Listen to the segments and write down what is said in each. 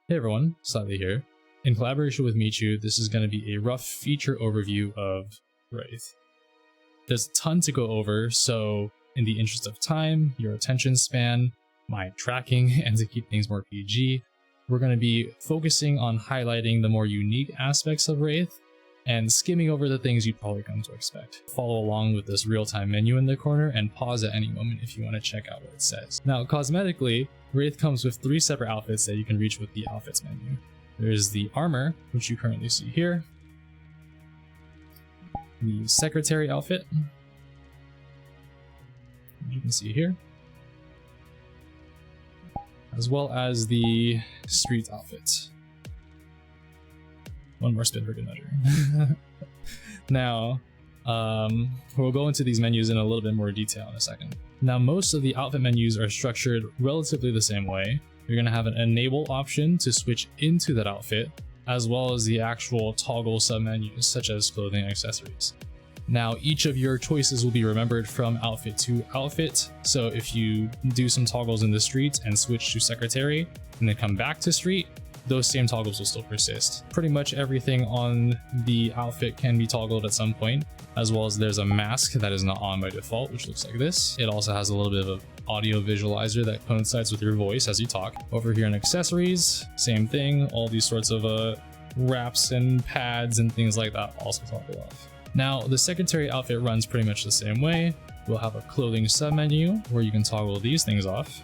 Hey everyone, Slightly here. In collaboration with Michu, this is going to be a rough feature overview of Wraith. There's a ton to go over, so in the interest of time, your attention span, my tracking, and to keep things more PG, we're going to be focusing on highlighting the more unique aspects of Wraith and skimming over the things you'd probably come to expect. Follow along with this real-time menu in the corner and pause at any moment if you want to check out what it says. Now, cosmetically, Wraith comes with 3 separate outfits that you can reach with the outfits menu. There's the armor, which you currently see here, the secretary outfit, which you can see here, as well as the street outfit. One more spin for good measure. Now, we'll go into these menus in a little bit more detail in a second. Now, most of the outfit menus are structured relatively the same way. You're going to have an enable option to switch into that outfit, as well as the actual toggle submenus such as clothing and accessories. Now, each of your choices will be remembered from outfit to outfit. So if you do some toggles in the street and switch to secretary and then come back to street, those same toggles will still persist. Pretty much everything on the outfit can be toggled at some point, as well as there's a mask that is not on by default, which looks like this. It also has a little bit of an audio visualizer that coincides with your voice as you talk. Over here in accessories, same thing, all these sorts of wraps and pads and things like that also toggle off. Now, the secretary outfit runs pretty much the same way. We'll have a clothing submenu where you can toggle these things off,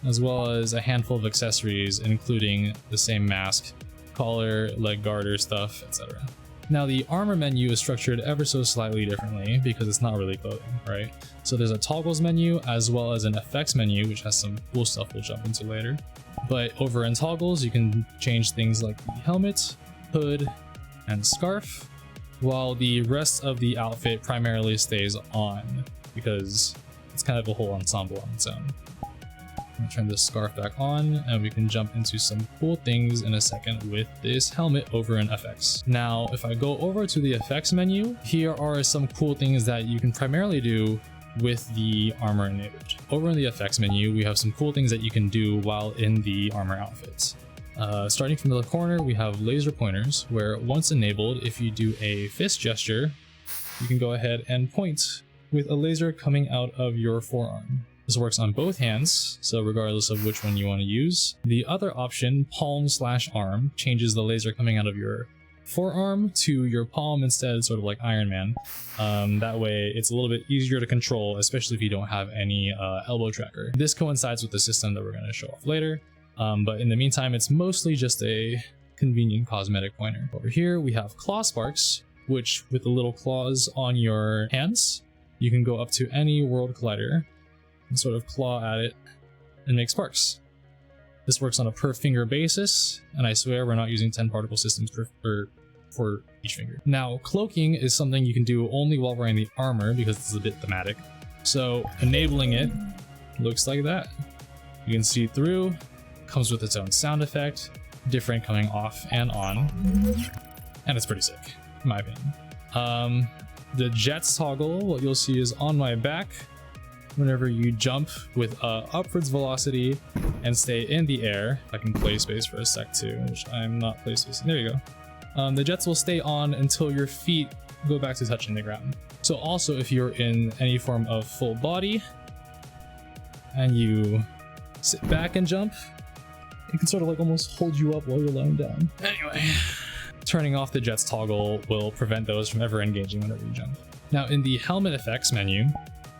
as well as a handful of accessories, including the same mask, collar, leg garter stuff, etc. Now, the armor menu is structured ever so slightly differently because it's not really clothing, right? So there's a toggles menu as well as an effects menu, which has some cool stuff we'll jump into later. But over in toggles, you can change things like the helmet, hood, and scarf, while the rest of the outfit primarily stays on because it's kind of a whole ensemble on its own. I'm gonna turn this scarf back on and we can jump into some cool things in a second with this helmet over in FX. Now, if I go over to the effects menu, here are some cool things that you can primarily do with the armor enabled. Over in the effects menu, we have some cool things that you can do while in the armor outfits. Starting from the corner, we have laser pointers, where once enabled, if you do a fist gesture, you can go ahead and point with a laser coming out of your forearm. This works on both hands, so regardless of which one you want to use. The other option, palm/arm, changes the laser coming out of your forearm to your palm instead, sort of like Iron Man. That way it's a little bit easier to control, especially if you don't have any elbow tracker. This coincides with the system that we're going to show off later, but in the meantime, it's mostly just a convenient cosmetic pointer. Over here, we have claw sparks, which with the little claws on your hands, you can go up to any world collider and sort of claw at it and make sparks. This works on a per finger basis, and I swear we're not using 10 particle systems for each finger. Now, cloaking is something you can do only while wearing the armor because it's a bit thematic. So enabling it looks like that. You can see through, comes with its own sound effect, different coming off and on, and it's pretty sick, in my opinion. The jets toggle, what you'll see is on my back, whenever you jump with upwards velocity and stay in the air. I can play space for a sec too, which I'm not play spacing. There you go. The jets will stay on until your feet go back to touching the ground. So also if you're in any form of full body and you sit back and jump, it can sort of like almost hold you up while you're lying down. Anyway, turning off the jets toggle will prevent those from ever engaging whenever you jump. Now in the helmet effects menu,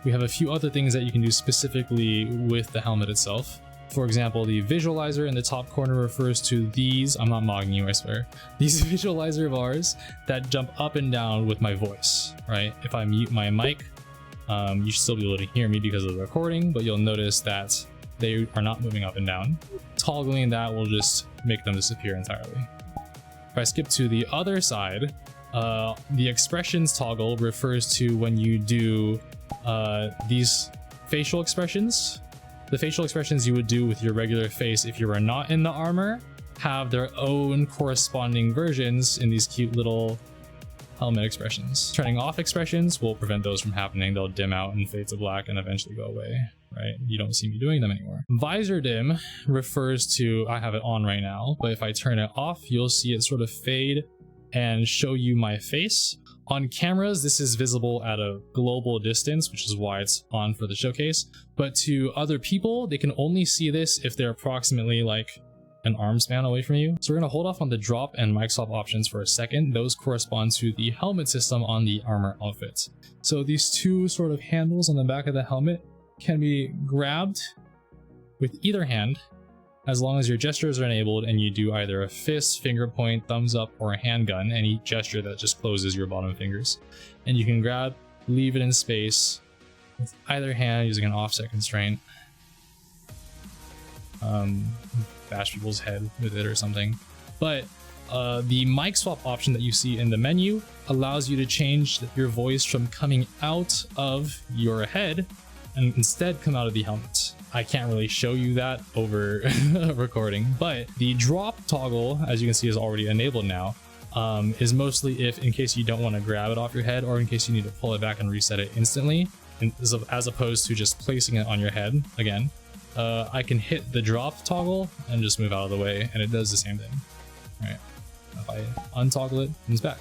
we have a few other things that you can do specifically with the helmet itself. For example, the visualizer in the top corner refers to these, I'm not mogging you, I swear, these visualizer bars that jump up and down with my voice, right? If I mute my mic, you should still be able to hear me because of the recording, but you'll notice that they are not moving up and down. Toggling that will just make them disappear entirely. If I skip to the other side, the expressions toggle refers to when you do these facial expressions. The facial expressions you would do with your regular face if you are not in the armor have their own corresponding versions in these cute little helmet expressions. Turning off expressions will prevent those from happening. They'll dim out and fade to black and eventually go away. right? You don't see me doing them anymore. Visor dim refers to, I have it on right now, but if I turn it off, you'll see it sort of fade and show you my face. On cameras, this is visible at a global distance, which is why it's on for the showcase. But to other people, they can only see this if they're approximately like an arm span away from you. So we're gonna hold off on the drop and mic swap options for a second. Those correspond to the helmet system on the armor outfit. So these two sort of handles on the back of the helmet can be grabbed with either hand as long as your gestures are enabled and you do either a fist, finger point, thumbs up, or a handgun, any gesture that just closes your bottom fingers. And you can grab, leave it in space with either hand using an offset constraint. Bash people's head with it or something. But the mic swap option that you see in the menu allows you to change your voice from coming out of your head and instead come out of the helmet. I can't really show you that over recording, but the drop toggle, as you can see, is already enabled now. Is mostly if in case you don't want to grab it off your head or in case you need to pull it back and reset it instantly, as opposed to just placing it on your head again. I can hit the drop toggle and just move out of the way, and it does the same thing. All right. If I untoggle it, it's back.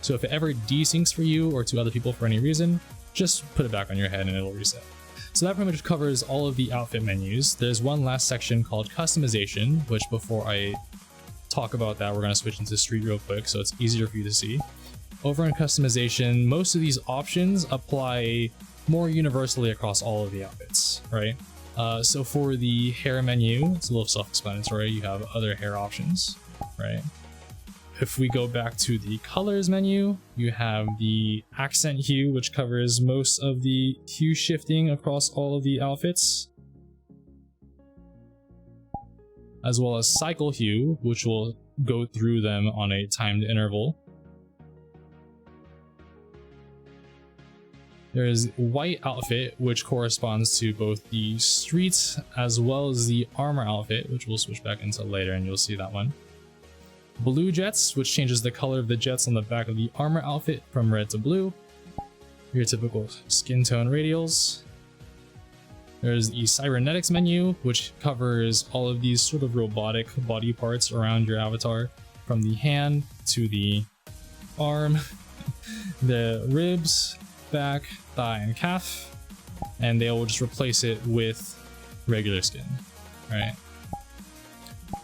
So if it ever desyncs for you or to other people for any reason, just put it back on your head and it'll reset. So that pretty much covers all of the outfit menus. There's one last section called customization, which before I talk about that, we're going to switch into street real quick so it's easier for you to see. Over in customization, most of these options apply more universally across all of the outfits, right? So for the hair menu, it's a little self-explanatory. You have other hair options, right? If we go back to the colors menu, you have the accent hue, which covers most of the hue shifting across all of the outfits, as well as cycle hue, which will go through them on a timed interval. There's white outfit, which corresponds to both the streets as well as the armor outfit, which we'll switch back into later and you'll see that one. Blue jets, which changes the color of the jets on the back of the armor outfit from red to blue. Your typical skin tone radials. There's the cybernetics menu, which covers all of these sort of robotic body parts around your avatar, from the hand to the arm, the ribs, back, thigh, and calf, and they will just replace it with regular skin, right?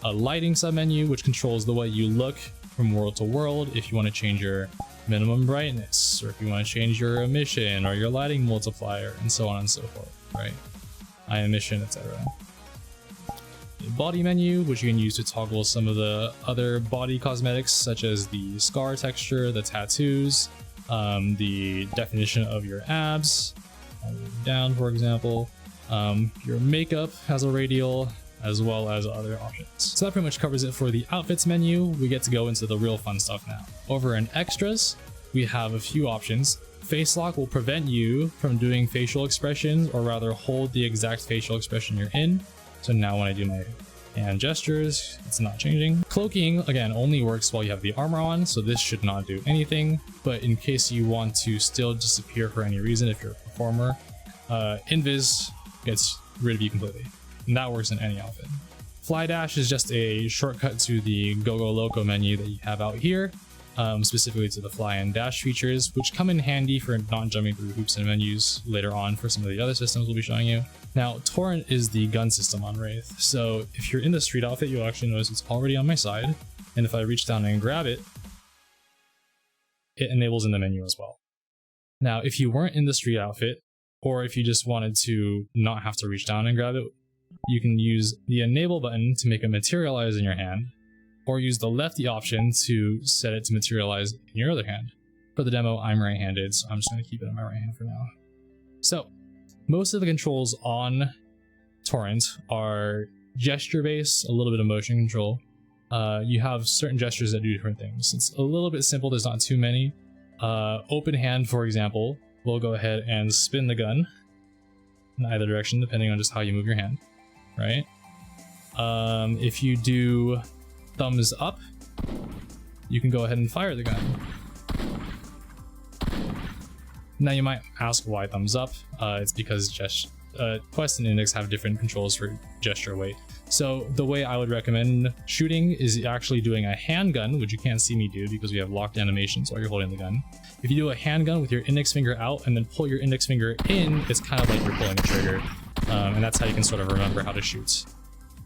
A lighting submenu, which controls the way you look from world to world. If you want to change your minimum brightness, or if you want to change your emission or your lighting multiplier, and so on and so forth, right? Eye emission, etc. A body menu, which you can use to toggle some of the other body cosmetics, such as the scar texture, the tattoos, the definition of your abs, down, for example. Your makeup has a radial, as well as other options. So that pretty much covers it for the outfits menu. We get to go into the real fun stuff now. Over in extras, we have a few options. Face lock will prevent you from doing facial expressions, or rather hold the exact facial expression you're in. So now when I do my hand gestures, it's not changing. Cloaking, again, only works while you have the armor on, so this should not do anything. But in case you want to still disappear for any reason, if you're a performer, invis gets rid of you completely. And that works in any outfit. Fly dash is just a shortcut to the Go Go Loco menu that you have out here, specifically to the fly and dash features, which come in handy for not jumping through hoops and menus later on for some of the other systems we'll be showing you. Now, Torrent is the gun system on Wraith, so if you're in the street outfit, you'll actually notice it's already on my side, and if I reach down and grab it, it enables in the menu as well. Now, if you weren't in the street outfit, or if you just wanted to not have to reach down and grab it, you can use the enable button to make it materialize in your hand, or use the lefty option to set it to materialize in your other hand. For the demo, I'm right-handed, so I'm just going to keep it in my right hand for now. So, most of the controls on Torrent are gesture-based, a little bit of motion control. You have certain gestures that do different things. It's a little bit simple, there's not too many. Open hand, for example, we'll go ahead and spin the gun in either direction, depending on just how you move your hand, right? If you do thumbs up, you can go ahead and fire the gun. Now you might ask why thumbs up. It's because Quest and Index have different controls for gesture weight. So the way I would recommend shooting is actually doing a handgun, which you can't see me do because we have locked animations while you're holding the gun. If you do a handgun with your index finger out and then pull your index finger in, it's kind of like you're pulling a trigger. And that's how you can sort of remember how to shoot.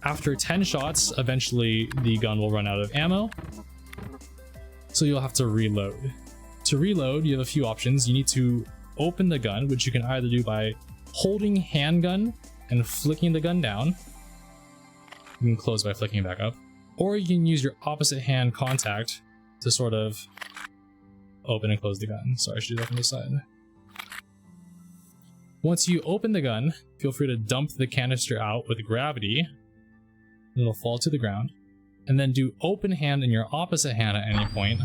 After 10 shots, eventually the gun will run out of ammo. So you'll have to reload. To reload, you have a few options. You need to open the gun, which you can either do by holding handgun and flicking the gun down. You can close by flicking it back up. Or you can use your opposite hand contact to sort of open and close the gun. Sorry, I should do that from the side. Once you open the gun, feel free to dump the canister out with gravity. It'll fall to the ground. And then do open hand in your opposite hand at any point,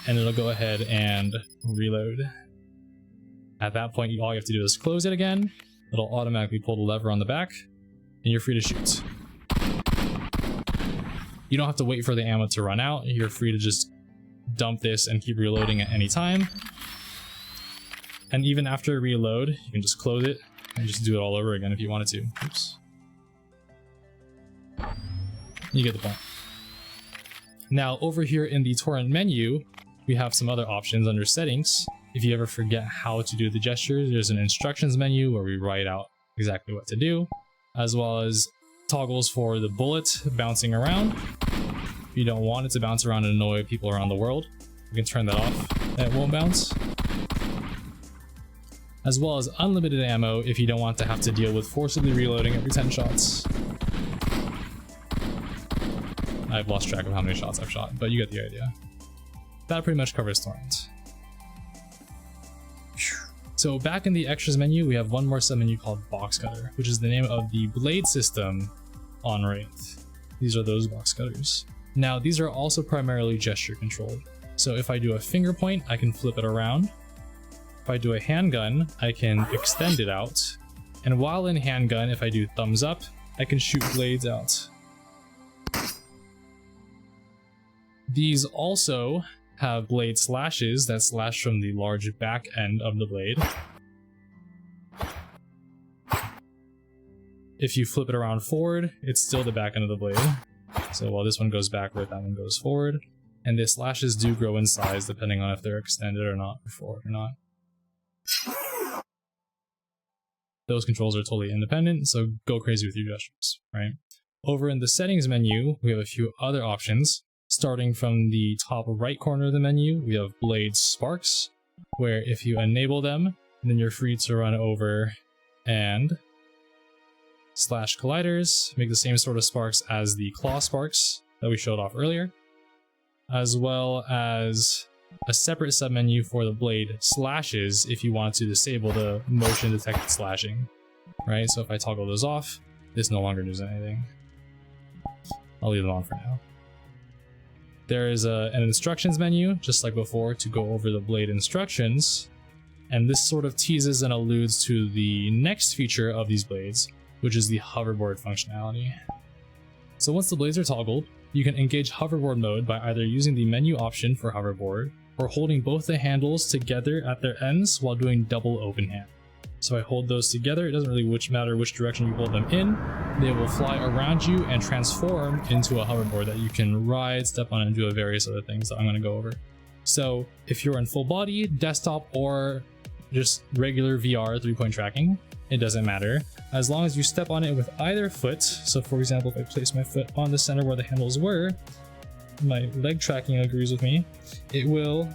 and it'll go ahead and reload. At that point, all you have to do is close it again. It'll automatically pull the lever on the back, and you're free to shoot. You don't have to wait for the ammo to run out. You're free to just dump this and keep reloading at any time. And even after reload, you can just close it and just do it all over again if you wanted to. Oops. You get the point. Now over here in the Torrent menu, we have some other options under settings. If you ever forget how to do the gestures, there's an instructions menu where we write out exactly what to do, as well as toggles for the bullet bouncing around. If you don't want it to bounce around and annoy people around the world, you can turn that off and it won't bounce. As well as unlimited ammo if you don't want to have to deal with forcibly reloading every 10 shots. I've lost track of how many shots I've shot, but you get the idea. That pretty much covers Torrent. So back in the extras menu, we have one more submenu called BoxCutter, which is the name of the blade system on Wraith. These are those BoxCutters. Now these are also primarily gesture controlled. So if I do a finger point, I can flip it around. If I do a handgun, I can extend it out. And while in handgun, if I do thumbs up, I can shoot blades out. These also have blade slashes that slash from the large back end of the blade. If you flip it around forward, it's still the back end of the blade. So while this one goes backward, that one goes forward. And the slashes do grow in size depending on if they're extended or not, or forward or not. Those controls are totally independent, so go crazy with your gestures, right? Over in the settings menu, we have a few other options. Starting from the top right corner of the menu, we have blade sparks, where if you enable them, then you're free to run over and slash colliders, make the same sort of sparks as the claw sparks that we showed off earlier, as well as a separate submenu for the blade slashes if you want to disable the motion detected slashing, right? So if I toggle those off, this no longer does anything. I'll leave them on for now. There is an instructions menu, just like before, to go over the blade instructions. And this sort of teases and alludes to the next feature of these blades, which is the hoverboard functionality. So once the blades are toggled, you can engage hoverboard mode by either using the menu option for hoverboard or holding both the handles together at their ends while doing double open hand. So I hold those together, it doesn't really matter which direction you hold them in, they will fly around you and transform into a hoverboard that you can ride, step on, and do various other things that I'm going to go over. So if you're in full body, desktop, or just regular VR 3-point tracking, it doesn't matter. As long as you step on it with either foot, so for example, if I place my foot on the center where the handles were, my leg tracking agrees with me, it will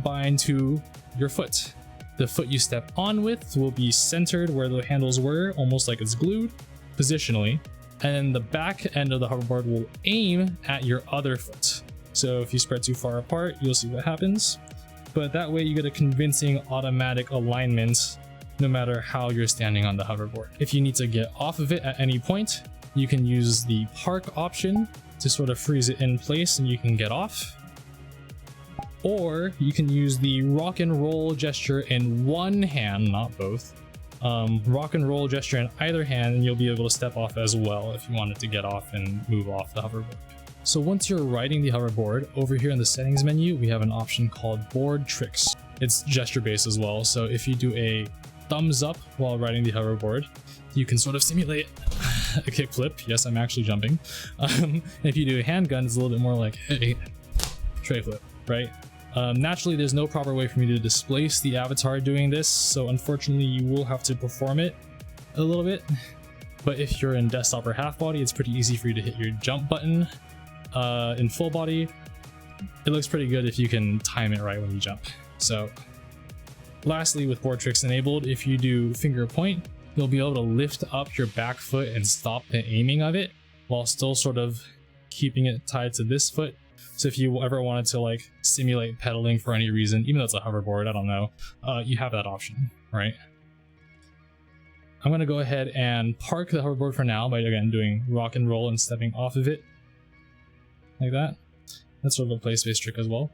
bind to your foot. The foot you step on with will be centered where the handles were, almost like it's glued, positionally, and then the back end of the hoverboard will aim at your other foot. So if you spread too far apart, you'll see what happens. But that way you get a convincing automatic alignment no matter how you're standing on the hoverboard. If you need to get off of it at any point, you can use the park option to sort of freeze it in place and you can get off. Or you can use the rock and roll gesture in one hand, not both. Rock and roll gesture in either hand, and you'll be able to step off as well if you wanted to get off and move off the hoverboard. So once you're riding the hoverboard, over here in the settings menu, we have an option called board tricks. It's gesture based as well. So if you do a thumbs up while riding the hoverboard, you can sort of simulate a kickflip. Yes, I'm actually jumping. If you do a handgun, it's a little bit more like, hey, tray flip, right? Naturally, there's no proper way for me to displace the avatar doing this, so unfortunately you will have to perform it a little bit. But if you're in desktop or half body, it's pretty easy for you to hit your jump button. In full body, it looks pretty good if you can time it right when you jump. So lastly, with board tricks enabled, if you do finger point, you'll be able to lift up your back foot and stop the aiming of it while still sort of keeping it tied to this foot. So if you ever wanted to like simulate pedaling for any reason, even though it's a hoverboard, I don't know, you have that option, right? I'm gonna go ahead and park the hoverboard for now by again doing rock and roll and stepping off of it like that. That's sort of a play space trick as well.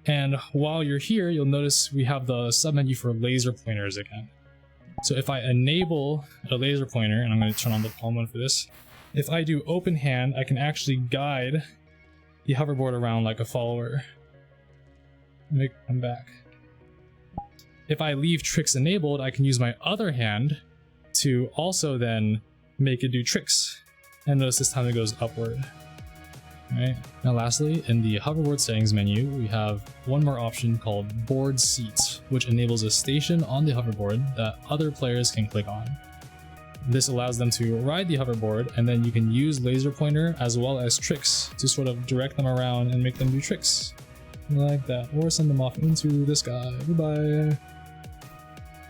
And while you're here, you'll notice we have the submenu for laser pointers again. So if I enable a laser pointer, and I'm going to turn on the palm one for this, if I do open hand, I can actually guide the hoverboard around like a follower. Make it come back. If I leave tricks enabled, I can use my other hand to also then make it do tricks. And notice this time it goes upward. Right. Now lastly, in the hoverboard settings menu, we have one more option called board seats, which enables a station on the hoverboard that other players can click on. This allows them to ride the hoverboard, and then you can use laser pointer as well as tricks to sort of direct them around and make them do tricks like that, or send them off into the sky. Goodbye.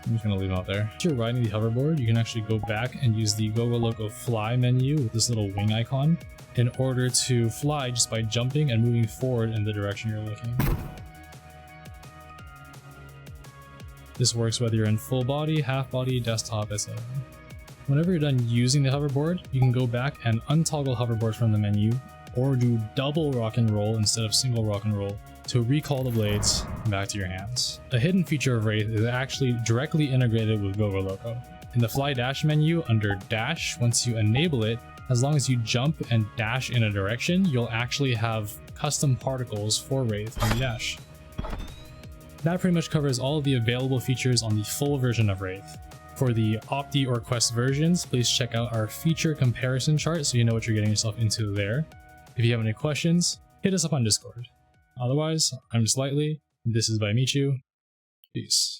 I'm just gonna leave them out there. If you're riding the hoverboard, you can actually go back and use the Go Go Loco Fly menu with this little wing icon in order to fly just by jumping and moving forward in the direction you're looking. This works whether you're in full body, half body, desktop, etc. Whenever you're done using the hoverboard, you can go back and untoggle hoverboard from the menu, or do double rock and roll instead of single rock and roll to recall the blades back to your hands. A hidden feature of Wraith is actually directly integrated with Go Go Loco. In the Fly Dash menu under Dash, once you enable it, as long as you jump and dash in a direction, you'll actually have custom particles for Wraith on the dash. That pretty much covers all of the available features on the full version of Wraith. For the Opti or Quest versions, please check out our feature comparison chart so you know what you're getting yourself into there. If you have any questions, hit us up on Discord. Otherwise, I'm Slightly, this is by Michu. Peace.